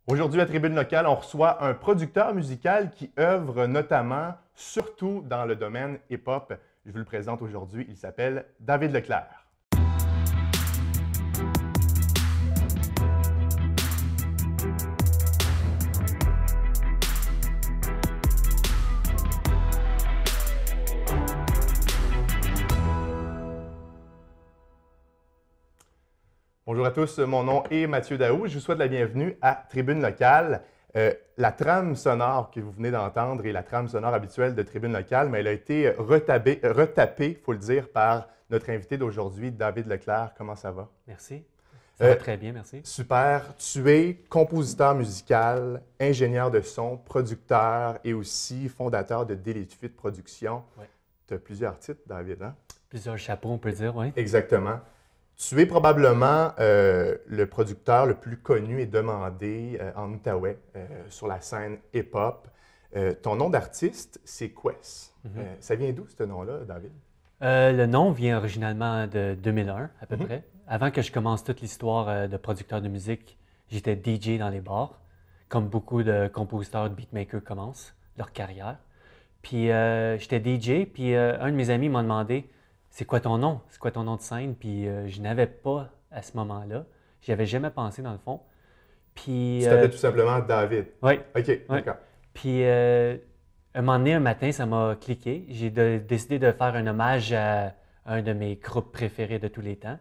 Aujourd'hui, à Tribune Locale, on reçoit un producteur musical qui œuvre notamment, surtout dans le domaine hip-hop. Je vous le présente aujourd'hui. Il s'appelle David Leclerc. Bonjour à tous, mon nom est Mathieu Daou. Je vous souhaite la bienvenue à Tribune Locale. La trame sonore que vous venez d'entendre est la trame sonore habituelle de Tribune Locale, mais elle a été retapée, il faut le dire, par notre invité d'aujourd'hui, David Leclerc. Comment ça va? Merci. Ça va très bien, merci. Super. Tu es compositeur musical, ingénieur de son, producteur et aussi fondateur de Délétude Production. Ouais. Tu as plusieurs titres, David, hein? Plusieurs chapeaux, on peut dire, oui. Exactement. Tu es probablement le producteur le plus connu et demandé en Outaouais sur la scène hip-hop. Ton nom d'artiste, c'est Quest. Ça vient d'où, ce nom-là, David? Le nom vient originalement de 2001, à peu près. Avant que je commence toute l'histoire de producteur de musique, j'étais DJ dans les bars, comme beaucoup de compositeurs, de beatmakers commencent leur carrière. Puis j'étais DJ, puis un de mes amis m'a demandé c'est quoi ton nom? C'est quoi ton nom de scène? Puis je n'avais pas à ce moment-là. J'y avais jamais pensé dans le fond. Puis. Tu t'appelles tout simplement David. Oui. OK, Ouais. d'accord. Puis un moment donné, un matin, ça m'a cliqué. J'ai décidé de faire un hommage à un de mes groupes préférés de tous les temps,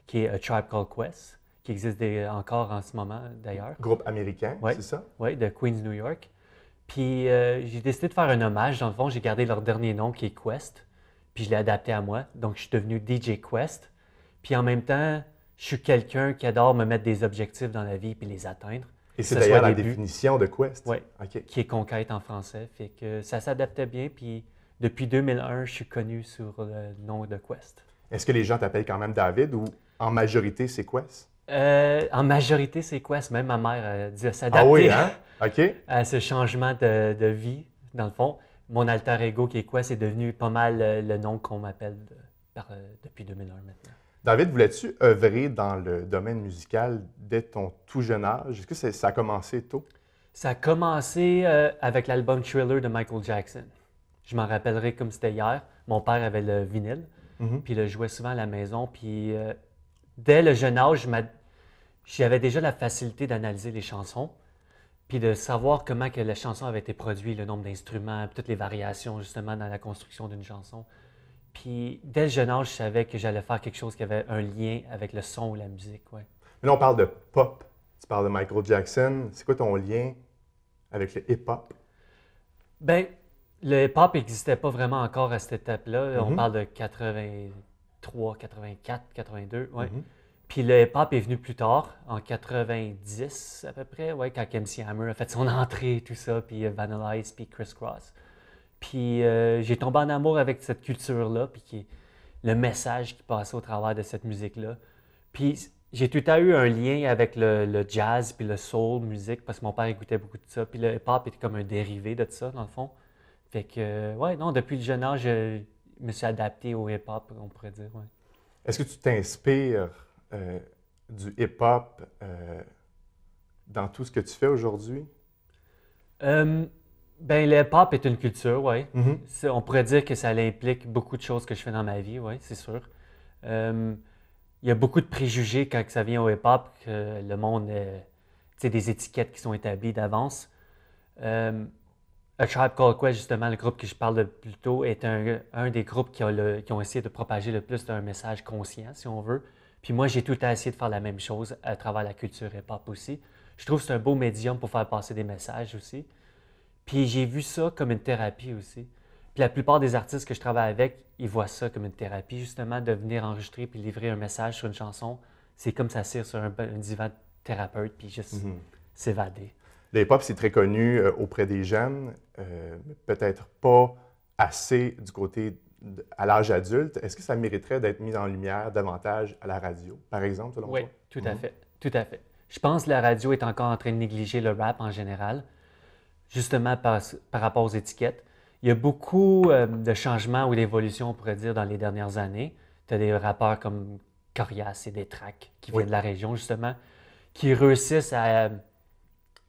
qui est A Tribe Called Quest, qui existe encore en ce moment d'ailleurs. Groupe américain, Ouais. c'est ça? Oui, de Queens, New York. Puis j'ai décidé de faire un hommage. Dans le fond, j'ai gardé leur dernier nom qui est Quest. Puis je l'ai adapté à moi. Donc, je suis devenu DJ Quest. Puis en même temps, je suis quelqu'un qui adore me mettre des objectifs dans la vie puis les atteindre. Et c'est Que ce d'ailleurs soit la des buts. définition de Quest. Oui, OK. qui est conquête en français. Fait que ça s'adaptait bien. Puis depuis 2001, je suis connu sur le nom de Quest. Est-ce que les gens t'appellent quand même David ou en majorité, c'est Quest? En majorité, c'est Quest. Même ma mère a dû s'adapter Ah oui, hein? OK. à ce changement de vie, dans le fond. Mon alter ego qui est Quest est devenu pas mal le nom qu'on m'appelle depuis 2001 maintenant. David, voulais-tu œuvrer dans le domaine musical dès ton tout jeune âge? Est-ce que ça a commencé tôt? Ça a commencé avec l'album Thriller de Michael Jackson. Je m'en rappellerai comme c'était hier. Mon père avait le vinyle, puis il le jouait souvent à la maison. Puis dès le jeune âge, j'avais déjà la facilité d'analyser les chansons, puis de savoir comment que la chanson avait été produite, le nombre d'instruments, puis toutes les variations justement dans la construction d'une chanson. Puis dès le jeune âge, je savais que j'allais faire quelque chose qui avait un lien avec le son ou la musique. Ouais. Mais là, on parle de pop. Tu parles de Michael Jackson. C'est quoi ton lien avec le hip-hop? Ben, le hip-hop n'existait pas vraiment encore à cette étape-là. On parle de 83, 84, 82. Ouais. Puis le hip-hop est venu plus tard, en 90 à peu près, ouais, quand MC Hammer a fait son entrée et tout ça, puis Vanilla Ice, puis Criss Cross. Puis j'ai tombé en amour avec cette culture-là, puis le message qui passait au travers de cette musique-là. Puis j'ai tout à eu un lien avec le jazz puis le soul musique, parce que mon père écoutait beaucoup de ça. Puis le hip-hop était comme un dérivé de ça, dans le fond. Fait que, ouais, non, depuis le jeune âge, je me suis adapté au hip-hop, on pourrait dire, ouais. Est-ce que tu t'inspires du hip-hop dans tout ce que tu fais aujourd'hui? Ben, le hip-hop est une culture, oui. On pourrait dire que ça implique beaucoup de choses que je fais dans ma vie, oui, c'est sûr. Il y a beaucoup de préjugés quand ça vient au hip-hop, que le monde, tu sais, des étiquettes qui sont établies d'avance. A Tribe Called Quest, justement, le groupe que je parle de plus tôt, est un des groupes qui ont essayé de propager le plus d'un message conscient, si on veut. Puis moi, j'ai tout à essayé de faire la même chose à travers la culture hip-hop aussi. Je trouve que c'est un beau médium pour faire passer des messages aussi. Puis j'ai vu ça comme une thérapie aussi. Puis la plupart des artistes que je travaille avec, ils voient ça comme une thérapie, justement, de venir enregistrer puis livrer un message sur une chanson. C'est comme s'asseoir sur un divan de thérapeute puis juste s'évader. Le hip-hop, c'est très connu auprès des jeunes, mais peut-être pas assez du côté à l'âge adulte. Est-ce que ça mériterait d'être mis en lumière davantage à la radio, par exemple, selon Oui, toi? tout à fait. Tout à fait. Je pense que la radio est encore en train de négliger le rap en général, justement par rapport aux étiquettes. Il y a beaucoup de changements ou d'évolutions, on pourrait dire, dans les dernières années. Tu as des rappeurs comme Corias et des Track qui viennent de la région, justement, qui réussissent à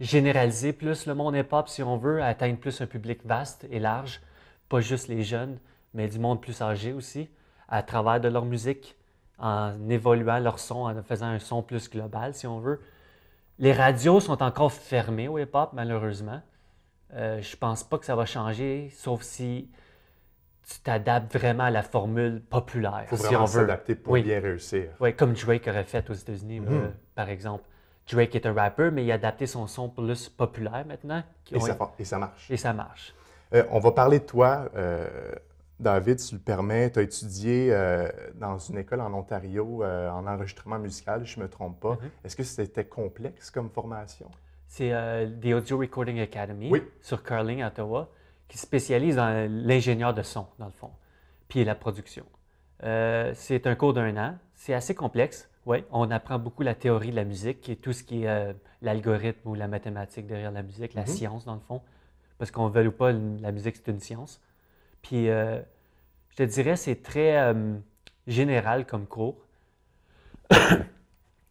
généraliser plus le monde hip-hop, si on veut, atteindre plus un public vaste et large, pas juste les jeunes, mais du monde plus âgé aussi, à travers de leur musique, en évoluant leur son, en faisant un son plus global, si on veut. Les radios sont encore fermées au hip-hop, malheureusement. Je pense pas que ça va changer, sauf si tu t'adaptes vraiment à la formule populaire. Il faut si vraiment on veut. s'adapter pour bien réussir. Oui, comme Drake aurait fait aux États-Unis, par exemple. Drake est un rappeur, mais il a adapté son son plus populaire maintenant. Et ça marche. Et ça marche. On va parler de toi, David, si tu le permets. Tu as étudié dans une école en Ontario en enregistrement musical, je ne me trompe pas. Est-ce que c'était complexe comme formation? C'est The Audio Recording Academy sur Carling, à Ottawa, qui spécialise dans l'ingénieur de son, dans le fond, puis la production. C'est un cours d'1 an. C'est assez complexe. Oui, on apprend beaucoup la théorie de la musique et tout ce qui est l'algorithme ou la mathématique derrière la musique, la science, dans le fond. Parce qu'on veut ou pas, la musique, c'est une science. Puis, je te dirais, c'est très général comme cours.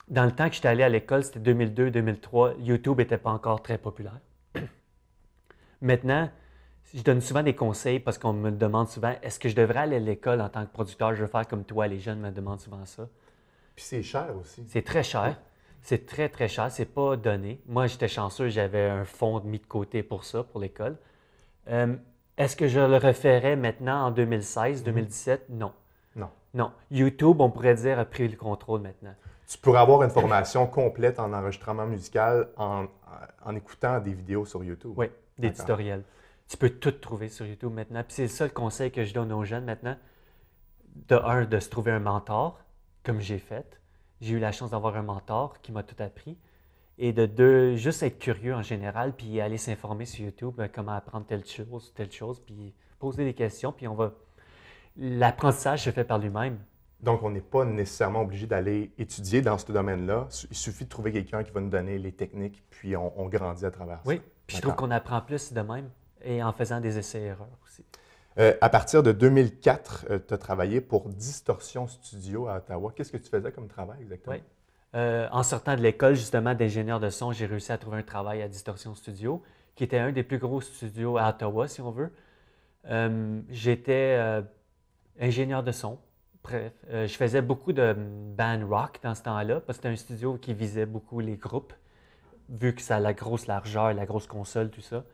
Dans le temps que j'étais allé à l'école, c'était 2002-2003, YouTube n'était pas encore très populaire. Maintenant, je donne souvent des conseils parce qu'on me demande souvent, est-ce que je devrais aller à l'école en tant que producteur? Je veux faire comme toi, les jeunes me demandent souvent ça. Puis c'est cher aussi. C'est très cher. C'est très, très cher. C'est pas donné. Moi, j'étais chanceux, j'avais un fonds mis de côté pour ça, pour l'école. Est-ce que je le referais maintenant en 2016, 2017? Non. Non. YouTube, on pourrait dire, a pris le contrôle maintenant. Tu pourrais avoir une formation complète en enregistrement musical en écoutant des vidéos sur YouTube. Oui, des tutoriels. Tu peux tout trouver sur YouTube maintenant. Puis c'est le seul conseil que je donne aux jeunes maintenant. De se trouver un mentor, comme j'ai fait. J'ai eu la chance d'avoir un mentor qui m'a tout appris. Et de deux, juste être curieux en général, puis aller s'informer sur YouTube, comment apprendre telle chose, puis poser des questions, puis l'apprentissage se fait par lui-même. Donc, on n'est pas nécessairement obligé d'aller étudier dans ce domaine-là. Il suffit de trouver quelqu'un qui va nous donner les techniques, puis on grandit à travers ça. Oui, puis je trouve qu'on apprend plus de même, et en faisant des essais-erreurs aussi. À partir de 2004, tu as travaillé pour Distortion Studio à Ottawa. Qu'est-ce que tu faisais comme travail exactement? Oui. En sortant de l'école, justement, d'ingénieur de son, j'ai réussi à trouver un travail à Distortion Studio, qui était un des plus gros studios à Ottawa, si on veut. J'étais ingénieur de son. Bref, je faisais beaucoup de band rock dans ce temps-là, parce que c'était un studio qui visait beaucoup les groupes, vu que ça a la grosse largeur, la grosse console, tout ça.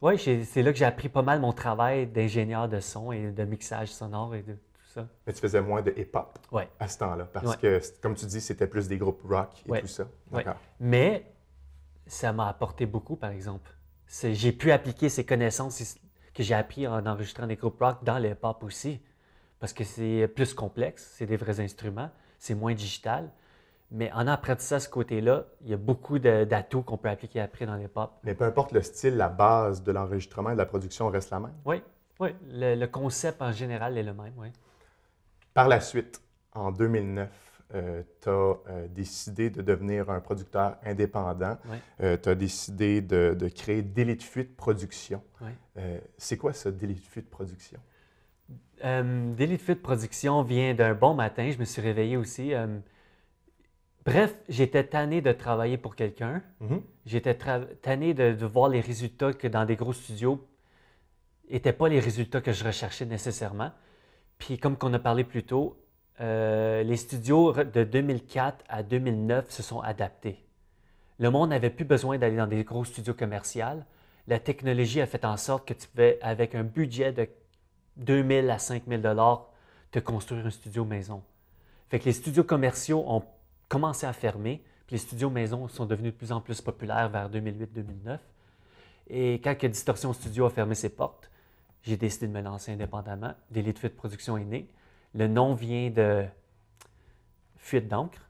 Oui, c'est là que j'ai appris pas mal mon travail d'ingénieur de son et de mixage sonore et de tout ça. Mais tu faisais moins de hip-hop à ce temps-là, parce que, comme tu dis, c'était plus des groupes rock et tout ça. D'accord. Mais ça m'a apporté beaucoup, par exemple. J'ai pu appliquer ces connaissances que j'ai apprises en enregistrant des groupes rock dans le hip-hop aussi. Parce que c'est plus complexe, c'est des vrais instruments, c'est moins digital. Mais en apprenant ce côté-là, il y a beaucoup d'atouts qu'on peut appliquer après dans les pop. Mais peu importe le style, la base de l'enregistrement et de la production reste la même? Oui. Le concept en général est le même, oui. Par la suite, en 2009, tu as décidé de devenir un producteur indépendant. Tu as décidé de créer Délit de fuite production. C'est quoi ça, Délit de fuite production? Délit de fuite production vient d'un bon matin. Je me suis réveillé aussi. Bref, j'étais tanné de travailler pour quelqu'un. J'étais tanné de voir les résultats que dans des gros studios n'étaient pas les résultats que je recherchais nécessairement. Puis comme on a parlé plus tôt, les studios de 2004 à 2009 se sont adaptés. Le monde n'avait plus besoin d'aller dans des gros studios commerciaux. La technologie a fait en sorte que tu pouvais, avec un budget de 2 000 à 5 000 $ te construire un studio maison. Fait que les studios commerciaux ont commencé à fermer, puis les studios maison sont devenus de plus en plus populaires vers 2008-2009. Et quand Distortion Studio a fermé ses portes, j'ai décidé de me lancer indépendamment. Délit de fuite production est né. Le nom vient de fuite d'encre.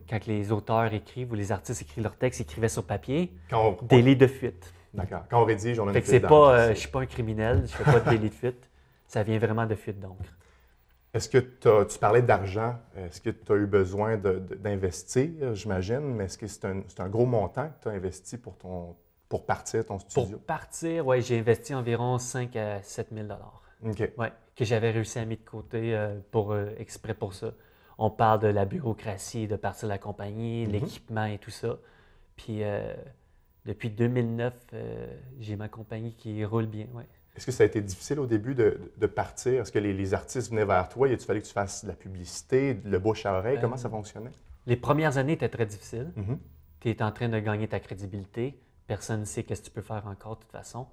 Quand les auteurs écrivent ou les artistes écrivent leurs textes, ils écrivaient sur papier. Délit de fuite. D'accord. Quand on rédige, on a une fuite d'encre. Je ne suis pas un criminel, je ne fais pas de délit de fuite. Ça vient vraiment de fuite d'encre. Est-ce que tu parlais d'argent, est-ce que tu as eu besoin d'investir, j'imagine, mais est-ce que c'est un gros montant que tu as investi pour partir ton studio? Pour partir, oui, j'ai investi environ 5 à 7 000 $. OK. Oui, que j'avais réussi à mettre de côté exprès pour ça. On parle de la bureaucratie, de partir de la compagnie, l'équipement et tout ça. Puis depuis 2009, j'ai ma compagnie qui roule bien. Ouais. Est-ce que ça a été difficile au début de partir? Est-ce que les artistes venaient vers toi? Il fallait que tu fasses de la publicité, le bouche à oreille? Comment ça fonctionnait? Les premières années étaient très difficiles. Mm-hmm. Tu es en train de gagner ta crédibilité. Personne ne sait ce que tu peux faire encore de toute façon.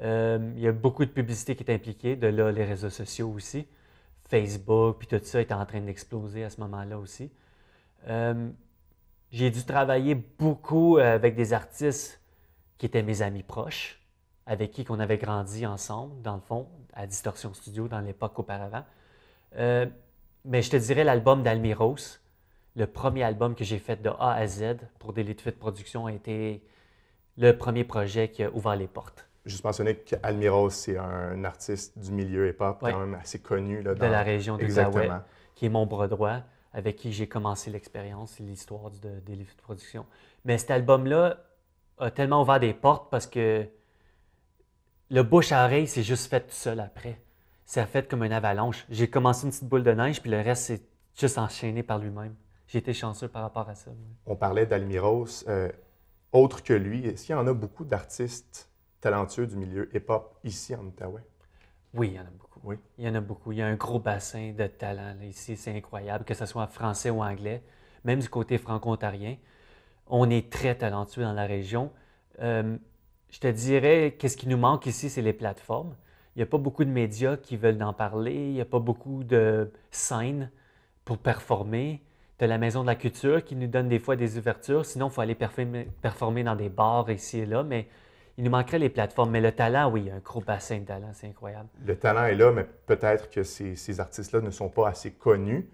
Il y a beaucoup de publicité qui est impliquée, de là les réseaux sociaux aussi. Facebook, puis tout ça était en train d'exploser à ce moment-là aussi. J'ai dû travailler beaucoup avec des artistes qui étaient mes amis proches, avec qui on avait grandi ensemble, dans le fond, à Distortion Studio dans l'époque auparavant. Mais je te dirais l'album d'Almiros, le premier album que j'ai fait de A à Z pour Delete Fit Productions a été le premier projet qui a ouvert les portes. Juste mentionner qu'Almiros, c'est un artiste du milieu hip-hop quand même assez connu. Là, de la région de Exactement. qui est mon bras droit, avec qui j'ai commencé l'expérience et l'histoire de Delete Fit Productions. Mais cet album-là a tellement ouvert des portes parce que le bouche à oreille, c'est juste fait tout seul après. C'est fait comme une avalanche. J'ai commencé une petite boule de neige, puis le reste, c'est juste enchaîné par lui-même. J'ai été chanceux par rapport à ça. On parlait d'Almiros. Autre que lui, est-ce qu'il y en a beaucoup d'artistes talentueux du milieu hip-hop ici en Outaouais? Oui, il y en a beaucoup. Oui. Il y en a beaucoup. Il y a un gros bassin de talent là, ici. C'est incroyable, que ce soit français ou anglais. Même du côté franco-ontarien, on est très talentueux dans la région. Je te dirais, qu'est-ce qui nous manque ici, c'est les plateformes. Il n'y a pas beaucoup de médias qui veulent en parler. Il n'y a pas beaucoup de scènes pour performer. Tu as la Maison de la Culture qui nous donne des fois des ouvertures. Sinon, il faut aller performer dans des bars ici et là. Mais il nous manquerait les plateformes. Mais le talent, oui, il y a un gros bassin de talent. C'est incroyable. Le talent est là, mais peut-être que ces artistes-là ne sont pas assez connus.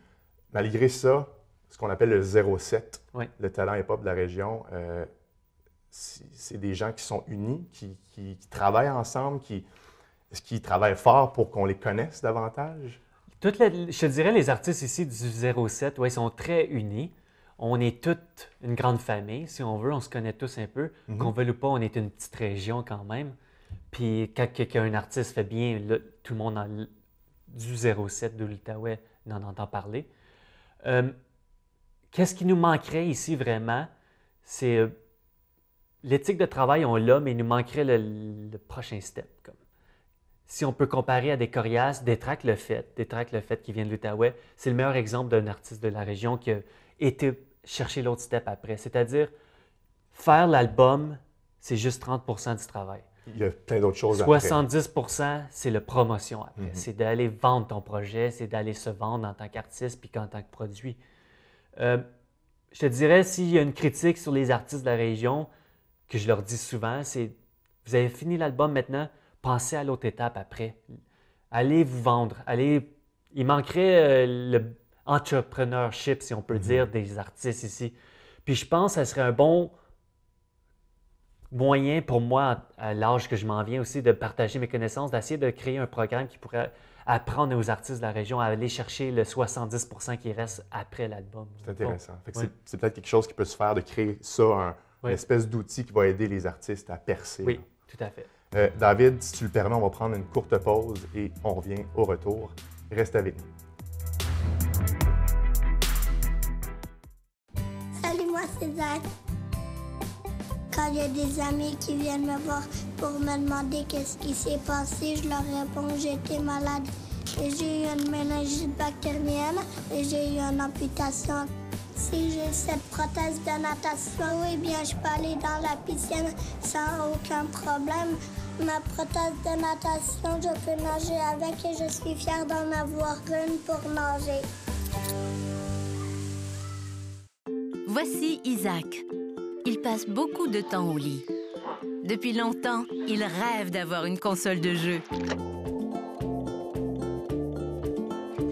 Malgré ça, ce qu'on appelle le 07, oui. Le talent hip-hop de la région, c'est des gens qui sont unis, qui travaillent ensemble, est-ce qu'ils travaillent fort pour qu'on les connaisse davantage? Je te dirais, les artistes ici du 07, ouais, ils sont très unis. On est toute une grande famille, si on veut. On se connaît tous un peu. Mm-hmm. Qu'on veuille ou pas, on est une petite région quand même. Puis quand un artiste fait bien, là, tout le monde du 07 de l'Outaouais en entend parler. Qu'est-ce qui nous manquerait ici vraiment? C'est l'éthique de travail, on l'a, mais il nous manquerait le prochain step. Comme. Si on peut comparer à des Corias, Détraque le fait qui vient de l'Outaouais, c'est le meilleur exemple d'un artiste de la région qui a été chercher l'autre step après. C'est-à-dire, faire l'album, c'est juste 30% du travail. Il y a plein d'autres choses 70%, c'est la promotion après. Mm-hmm. C'est d'aller vendre ton projet, c'est d'aller se vendre en tant qu'artiste puis en tant que produit. Je te dirais, s'il y a une critique sur les artistes de la région, que je leur dis souvent, c'est vous avez fini l'album maintenant, pensez à l'autre étape après. Allez vous vendre. Il manquerait le entrepreneurship, si on peut dire, des artistes ici. Puis je pense que ça serait un bon moyen pour moi, à l'âge que je m'en viens aussi, de partager mes connaissances, d'essayer de créer un programme qui pourrait apprendre aux artistes de la région à aller chercher le 70% qui reste après l'album. C'est intéressant. Bon. C'est peut-être quelque chose qui peut se faire, de créer ça, une espèce d'outil qui va aider les artistes à percer. Oui, tout à fait. David, si tu le permets, on va prendre une courte pause et on revient au retour. Reste avec nous. Salut, moi c'est Zach. Quand il y a des amis qui viennent me voir pour me demander qu'est-ce qui s'est passé, je leur réponds que j'étais malade. Et j'ai eu une méningite bactérienne et j'ai eu une amputation. Si j'ai cette prothèse de natation, oui, bien, je peux aller dans la piscine sans aucun problème. Ma prothèse de natation, je peux nager avec et je suis fière d'en avoir une pour nager. Voici Isaac. Il passe beaucoup de temps au lit. Depuis longtemps, il rêve d'avoir une console de jeu.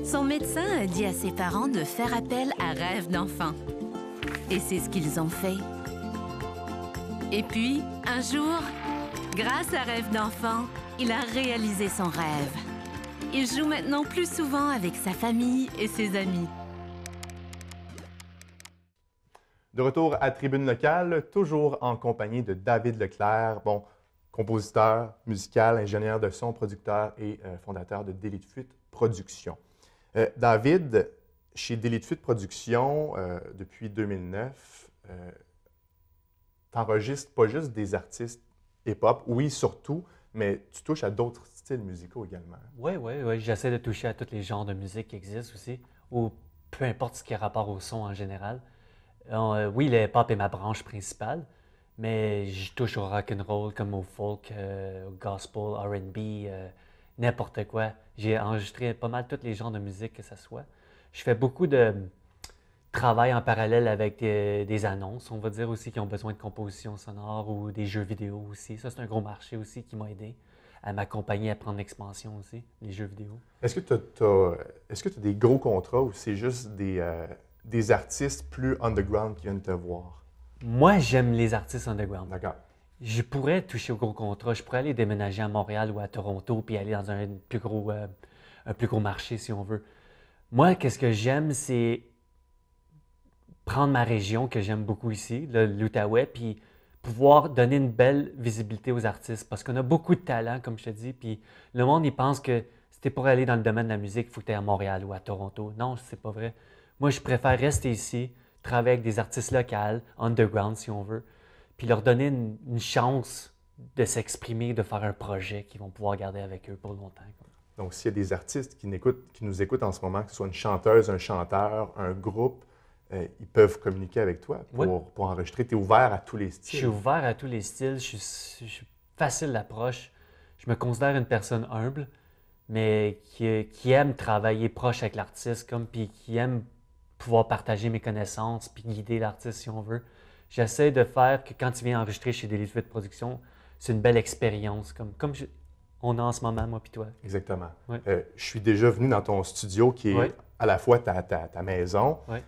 Son médecin a dit à ses parents de faire appel à Rêve d'enfant. Et c'est ce qu'ils ont fait. Et puis, un jour, grâce à Rêve d'enfant, il a réalisé son rêve. Il joue maintenant plus souvent avec sa famille et ses amis. De retour à Tribune locale, toujours en compagnie de David Leclerc, compositeur, musical, ingénieur de son, producteur et fondateur de Delete Fit Productions. David, chez Delete Fit Productions, depuis 2009, n'enregistres pas juste des artistes hip-hop, oui, surtout, mais tu touches à d'autres styles musicaux également. Oui. J'essaie de toucher à tous les genres de musique qui existent aussi, ou peu importe ce qui a rapport au son en général. Oui, le hip-hop est ma branche principale, mais je touche au rock and roll comme au folk, au gospel, R&B, n'importe quoi. J'ai enregistré pas mal tous les genres de musique que ce soit. Je fais beaucoup de travail en parallèle avec des annonces, on va dire aussi, qui ont besoin de composition sonore ou des jeux vidéo aussi. Ça, c'est un gros marché aussi qui m'a aidé à m'accompagner à prendre l'expansion aussi, les jeux vidéo. Est-ce que tu as des gros contrats ou c'est juste des artistes plus underground qui viennent te voir? Moi, j'aime les artistes underground. D'accord. Je pourrais toucher au gros contrat. Je pourrais aller déménager à Montréal ou à Toronto puis aller dans un plus gros marché, si on veut. Moi, qu'est-ce que j'aime, c'est prendre ma région, que j'aime beaucoup ici, l'Outaouais, puis pouvoir donner une belle visibilité aux artistes. Parce qu'on a beaucoup de talent, comme je te dis, puis le monde, il pense que si t'es pour aller dans le domaine de la musique, il faut que tu ailles à Montréal ou à Toronto. Non, c'est pas vrai. Moi, je préfère rester ici, travailler avec des artistes locaux, underground, si on veut, puis leur donner une chance de s'exprimer, de faire un projet qu'ils vont pouvoir garder avec eux pour longtemps. Donc, s'il y a des artistes qui nous écoutent en ce moment, que ce soit une chanteuse, un chanteur, un groupe, ils peuvent communiquer avec toi pour enregistrer. Tu es ouvert à tous les styles. Je suis ouvert à tous les styles. Je suis facile d'approche. Je me considère une personne humble, mais qui aime travailler proche avec l'artiste, puis qui aime pouvoir partager mes connaissances puis guider l'artiste si on veut. J'essaie de faire que quand tu viens enregistrer chez Daily Fluid Productions, c'est une belle expérience, comme on a en ce moment, moi puis toi. Exactement. Ouais. Je suis déjà venu dans ton studio qui est à la fois ta maison. Ouais.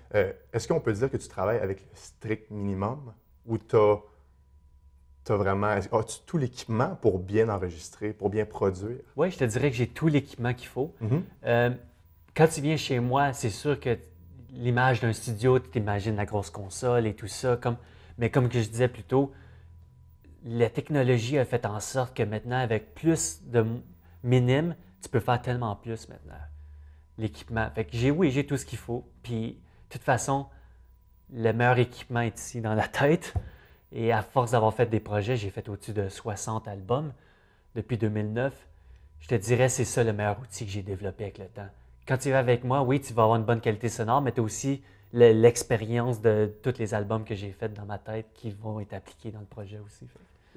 Est-ce qu'on peut dire que tu travailles avec le strict minimum ou as vraiment... As-tu tout l'équipement pour bien enregistrer, pour bien produire? Oui, je te dirais que j'ai tout l'équipement qu'il faut. Quand tu viens chez moi, c'est sûr que l'image d'un studio, tu t'imagines la grosse console et tout ça. Mais comme que je disais plus tôt, la technologie a fait en sorte que maintenant, avec plus de minimes, tu peux faire tellement plus maintenant. L'équipement. Fait que j'ai tout ce qu'il faut. Puis, de toute façon, le meilleur équipement est ici dans la tête. Et à force d'avoir fait des projets, j'ai fait au-dessus de 60 albums depuis 2009. Je te dirais, c'est ça le meilleur outil que j'ai développé avec le temps. Quand tu vas avec moi, oui, tu vas avoir une bonne qualité sonore, mais tu as aussi l'expérience de tous les albums que j'ai faits dans ma tête qui vont être appliqués dans le projet aussi.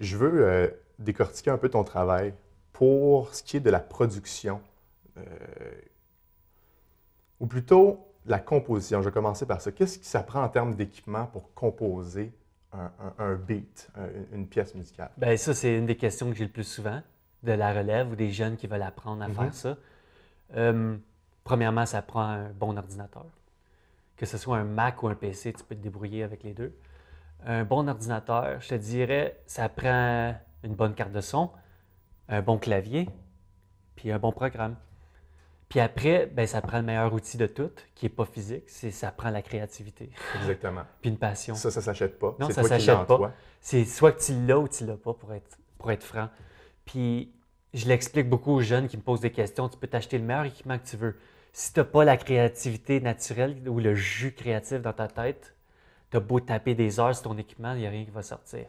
Je veux décortiquer un peu ton travail pour ce qui est de la production, ou plutôt la composition. Je vais commencer par ça. Qu'est-ce que ça prend en termes d'équipement pour composer un beat, une pièce musicale? Bien, ça, c'est une des questions que j'ai le plus souvent, de la relève ou des jeunes qui veulent apprendre à faire ça. Premièrement, ça prend un bon ordinateur. Que ce soit un Mac ou un PC, tu peux te débrouiller avec les deux. Un bon ordinateur, je te dirais, ça prend une bonne carte de son, un bon clavier, puis un bon programme. Puis après, ben, ça prend le meilleur outil de tout, qui n'est pas physique, ça prend la créativité. Exactement. Puis une passion. Ça ne s'achète pas. Non, ça ne s'achète pas. C'est soit que tu l'as ou tu ne l'as pas, pour être franc. Puis je l'explique beaucoup aux jeunes qui me posent des questions. Tu peux t'acheter le meilleur équipement que tu veux. Si tu n'as pas la créativité naturelle ou le jus créatif dans ta tête, tu as beau taper des heures sur ton équipement, il n'y a rien qui va sortir.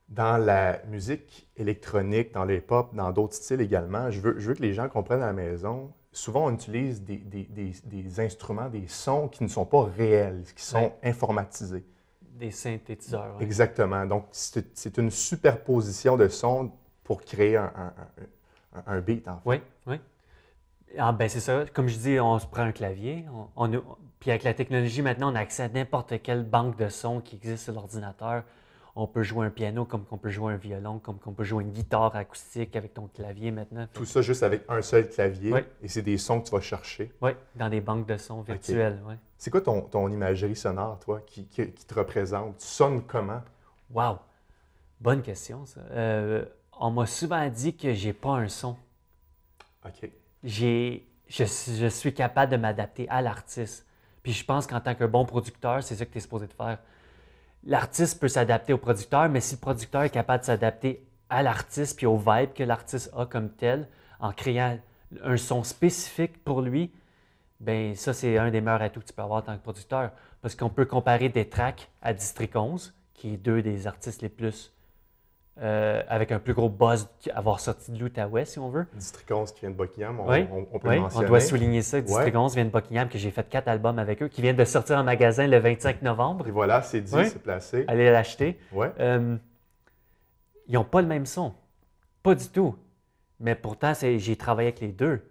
Dans la musique électronique, dans le hip-hop, dans d'autres styles également, je veux que les gens comprennent à la maison, souvent on utilise des instruments, des sons qui ne sont pas réels, qui sont informatisés. Des synthétiseurs. Ouais. Exactement. Donc, c'est une superposition de sons pour créer un beat, en fait. Oui, oui. Ah, ben c'est ça. Comme je dis, on se prend un clavier. Puis avec la technologie, maintenant, on a accès à n'importe quelle banque de sons qui existe sur l'ordinateur. On peut jouer un piano comme qu'on peut jouer un violon, comme qu'on peut jouer une guitare acoustique avec ton clavier maintenant. Tout ça juste avec un seul clavier. Oui. Et c'est des sons que tu vas chercher. Oui, dans des banques de sons virtuelles. Okay. Ouais. C'est quoi ton imagerie sonore, toi, qui te représente? Tu sonnes comment? Wow! Bonne question, ça. On m'a souvent dit que j'ai pas un son. OK. Je suis capable de m'adapter à l'artiste. Puis je pense qu'en tant que bon producteur, c'est ça que tu es supposé de faire. L'artiste peut s'adapter au producteur, mais si le producteur est capable de s'adapter à l'artiste puis au vibe que l'artiste a comme tel, en créant un son spécifique pour lui, bien ça, c'est un des meilleurs atouts que tu peux avoir en tant que producteur. Parce qu'on peut comparer des tracks à District 11, qui est deux des artistes les plus, avec un plus gros buzz avoir sorti de l'Outaouais, si on veut. Districons qui vient de Buckingham, Oui, on peut le mentionner. on doit souligner ça. Districons vient de Buckingham, que j'ai fait 4 albums avec eux, qui viennent de sortir en magasin le 25 novembre. Et voilà, c'est dit, c'est placé. Allez l'acheter. Ouais. Ils n'ont pas le même son. Pas du tout. Mais pourtant, j'ai travaillé avec les deux.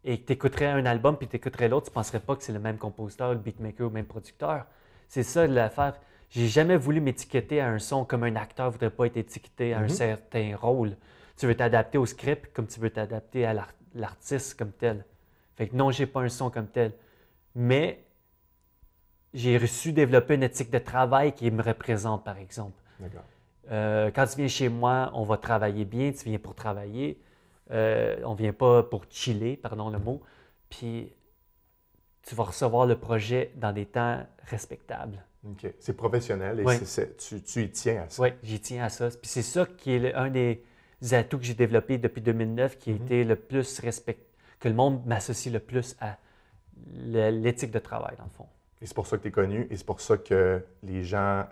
Et tu écouterais un album puis tu écouterais l'autre, tu ne penserais pas que c'est le même compositeur, le beatmaker ou le même producteur. C'est ça l'affaire. J'ai jamais voulu m'étiqueter à un son comme un acteur ne voudrait pas être étiqueté à un certain rôle. Tu veux t'adapter au script comme tu veux t'adapter à l'artiste comme tel. Fait que non, j'ai pas un son comme tel. Mais j'ai su développer une éthique de travail qui me représente, par exemple. D'accord. Quand tu viens chez moi, on va travailler bien, tu viens pour travailler. On ne vient pas pour chiller, pardon le mot. Puis tu vas recevoir le projet dans des temps respectables. OK. C'est professionnel et tu y tiens à ça. Oui, j'y tiens à ça. Puis c'est ça qui est un des atouts que j'ai développé depuis 2009 qui a été le plus respecté, que le monde m'associe le plus à l'éthique de travail, dans le fond. Et c'est pour ça que tu es connu et c'est pour ça que les gens,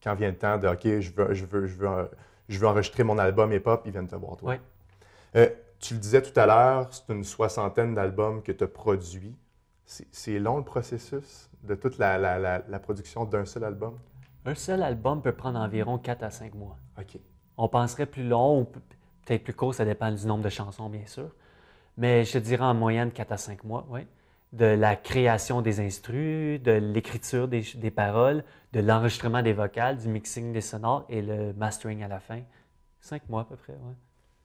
quand vient le temps de « OK, je veux enregistrer mon album hip-hop », ils viennent te voir toi. Oui. Tu le disais tout à l'heure, c'est une 60aine d'albums que tu as produits. C'est long le processus de toute la production d'un seul album? Un seul album peut prendre environ 4 à 5 mois. OK. On penserait plus long ou peut-être plus court, ça dépend du nombre de chansons, bien sûr. Mais je te dirais en moyenne 4 à 5 mois, oui. De la création des instrus, de l'écriture des paroles, de l'enregistrement des vocales, du mixing des sonores et le mastering à la fin. 5 mois à peu près, oui.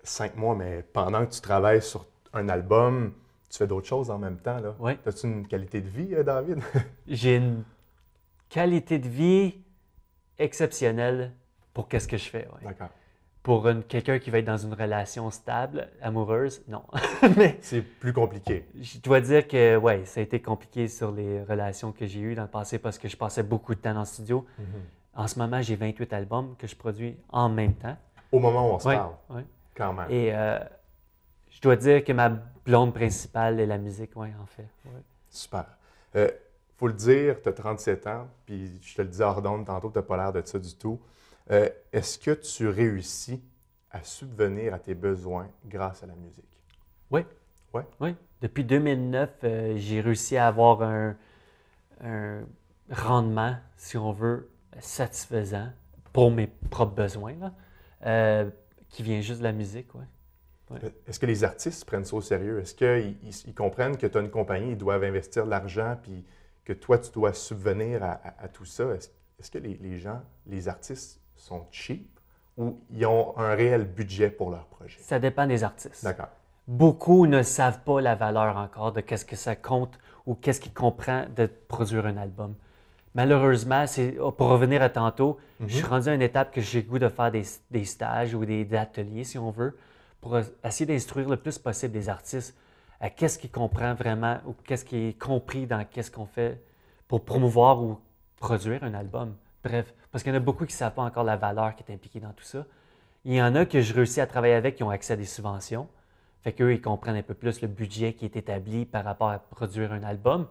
5 mois, mais pendant que tu travailles sur un album, tu fais d'autres choses en même temps, là. Oui. As-tu une qualité de vie, David? J'ai une qualité de vie exceptionnelle pour qu'est-ce que je fais, oui. D'accord. Pour quelqu'un qui va être dans une relation stable, amoureuse, non. Mais c'est plus compliqué. Je dois dire que, oui, ça a été compliqué sur les relations que j'ai eues dans le passé parce que je passais beaucoup de temps dans le studio. En ce moment, j'ai 28 albums que je produis en même temps. Au moment où on se parle? Oui. Quand même. Et je dois dire que ma blonde principale est la musique, oui, en fait. Ouais. Super. Faut le dire, tu as 37 ans, puis je te le disais hors d'onde tantôt, tu n'as pas l'air de ça du tout. Est-ce que tu réussis à subvenir à tes besoins grâce à la musique? Oui. Ouais? Oui. Depuis 2009, j'ai réussi à avoir un rendement, si on veut, satisfaisant pour mes propres besoins, là, qui vient juste de la musique, oui. Ouais. Est-ce que les artistes prennent ça au sérieux? Est-ce qu'ils comprennent que tu as une compagnie, ils doivent investir de l'argent, puis que toi, tu dois subvenir à tout ça? Est-ce que les gens, les artistes sont cheap ou ils ont un réel budget pour leur projet? Ça dépend des artistes. D'accord. Beaucoup ne savent pas la valeur encore de qu'est-ce que ça compte ou qu'est-ce qu'il comprend de produire un album. Malheureusement, pour revenir à tantôt, je suis rendu à une étape que j'ai le goût de faire des stages ou des ateliers, si on veut, pour essayer d'instruire le plus possible des artistes à qu'est-ce qu'ils comprennent vraiment ou qu'est-ce qui est compris dans qu'est-ce qu'on fait pour promouvoir ou produire un album. Bref, parce qu'il y en a beaucoup qui ne savent pas encore la valeur qui est impliquée dans tout ça. Il y en a que je réussis à travailler avec qui ont accès à des subventions. Fait qu'eux, ils comprennent un peu plus le budget qui est établi par rapport à produire un album.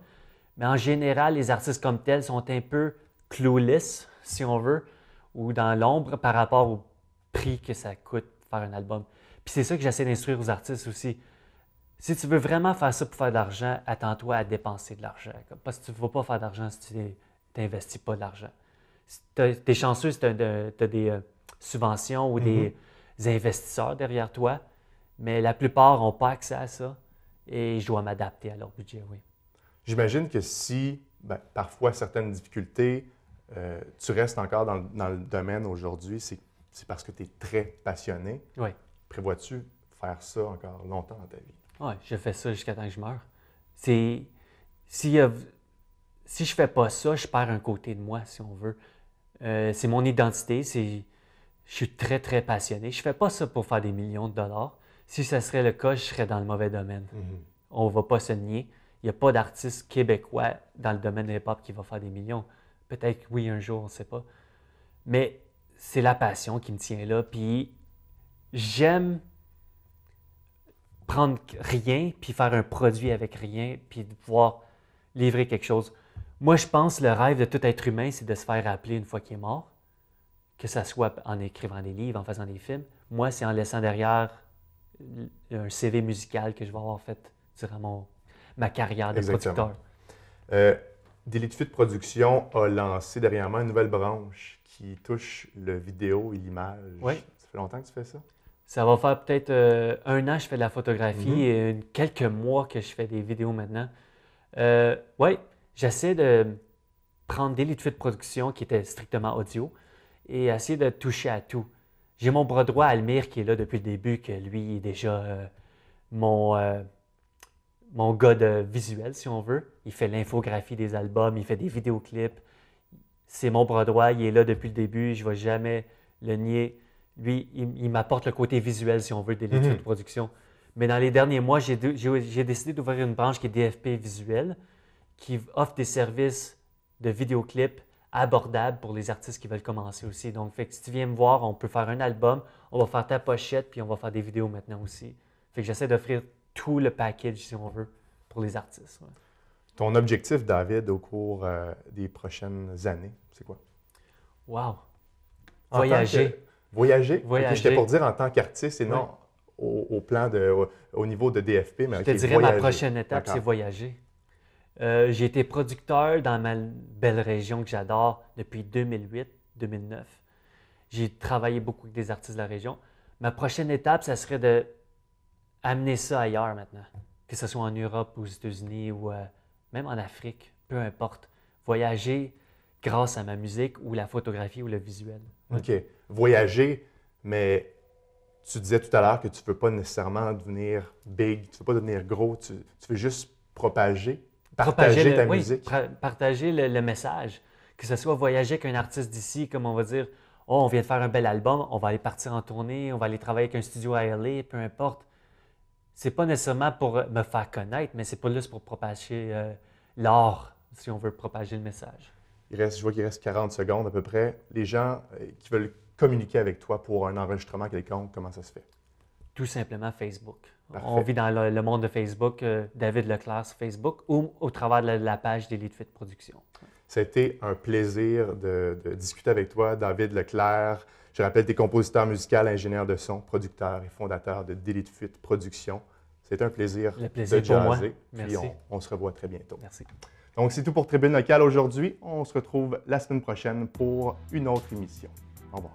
Mais en général, les artistes comme tels sont un peu clueless, si on veut, ou dans l'ombre par rapport au prix que ça coûte faire un album. Puis c'est ça que j'essaie d'instruire aux artistes aussi. Si tu veux vraiment faire ça pour faire de l'argent, attends-toi à dépenser de l'argent. Parce que tu ne vas pas faire d'argent si tu n'investis pas de l'argent. Si tu es chanceux si tu as des subventions ou des investisseurs derrière toi, mais la plupart n'ont pas accès à ça et je dois m'adapter à leur budget, oui. J'imagine que si, parfois, certaines difficultés, tu restes encore dans le domaine aujourd'hui, c'est parce que tu es très passionné. Oui. Prévois-tu faire ça encore longtemps dans ta vie? Oui, je fais ça jusqu'à temps que je meure. Si je ne fais pas ça, je perds un côté de moi, si on veut. C'est mon identité, je suis très, très passionné. Je ne fais pas ça pour faire des millions de dollars. Si ce serait le cas, je serais dans le mauvais domaine. On ne va pas se nier. Il n'y a pas d'artiste québécois dans le domaine de hip-hop qui va faire des millions. Peut-être que oui, un jour, on ne sait pas. Mais c'est la passion qui me tient là. Puis j'aime prendre rien, puis faire un produit avec rien, puis de pouvoir livrer quelque chose. Moi, je pense que le rêve de tout être humain, c'est de se faire rappeler une fois qu'il est mort. que ce soit en écrivant des livres, en faisant des films. Moi, c'est en laissant derrière un CV musical que je vais avoir fait durant ma carrière de Exactement. producteur. Delete Fit Production a lancé dernièrement une nouvelle branche qui touche le vidéo et l'image. Oui. Ça fait longtemps que tu fais ça? Ça va faire peut-être 1 an que je fais de la photographie et quelques mois que je fais des vidéos maintenant. Oui, j'essaie de prendre Delete Fit Production, qui était strictement audio, et essayer de toucher à tout. J'ai mon bras droit, Almir, qui est là depuis le début, que lui est déjà mon gars de visuel, si on veut. Il fait l'infographie des albums, il fait des vidéoclips. C'est mon bras droit, il est là depuis le début, je ne vais jamais le nier. Lui, il m'apporte le côté visuel, si on veut, de l'étude de production. Mais dans les derniers mois, j'ai décidé d'ouvrir une branche qui est DFP Visuel, qui offre des services de vidéoclips abordables pour les artistes qui veulent commencer aussi. Donc, fait que si tu viens me voir, on peut faire un album, on va faire ta pochette, puis on va faire des vidéos maintenant aussi. Fait que j'essaie d'offrir tout le package, si on veut, pour les artistes. Ouais. Ton objectif, David, au cours des prochaines années, c'est quoi? Wow! Voyager. Voyager? Voyager. Okay, j'étais pour dire en tant qu'artiste et non au niveau de DFP. Mais je te dirais ma prochaine étape, c'est voyager. J'ai été producteur dans ma belle région que j'adore depuis 2008-2009. J'ai travaillé beaucoup avec des artistes de la région. Ma prochaine étape, ça serait d'amener ça ailleurs maintenant, que ce soit en Europe, aux États-Unis ou même en Afrique, peu importe. Voyager grâce à ma musique ou la photographie ou le visuel. OK. Voyager, mais tu disais tout à l'heure que tu ne veux pas nécessairement devenir big, tu ne veux pas devenir gros, tu veux juste partager ta musique. Partager le message. Que ce soit voyager avec un artiste d'ici, comme on va dire, oh, on vient de faire un bel album, on va aller partir en tournée, on va aller travailler avec un studio à LA, peu importe. C'est pas nécessairement pour me faire connaître, mais c'est pas juste pour propager l'art, si on veut propager le message. Je vois qu'il reste 40 secondes à peu près. Les gens qui veulent communiquer avec toi pour un enregistrement quelconque, comment ça se fait? Tout simplement Facebook. Parfait. On vit dans le monde de Facebook, David Leclerc sur Facebook, ou au travers de la page Delete Fit Production. Ça a été un plaisir de discuter avec toi, David Leclerc. Je rappelle, tu es compositeur musical, ingénieur de son, producteur et fondateur de Delete Fit Production. C'est un plaisir, de jaser. Pour moi. Merci. Puis on se revoit très bientôt. Merci. Donc, c'est tout pour Tribune Locale aujourd'hui. On se retrouve la semaine prochaine pour une autre émission. Au revoir.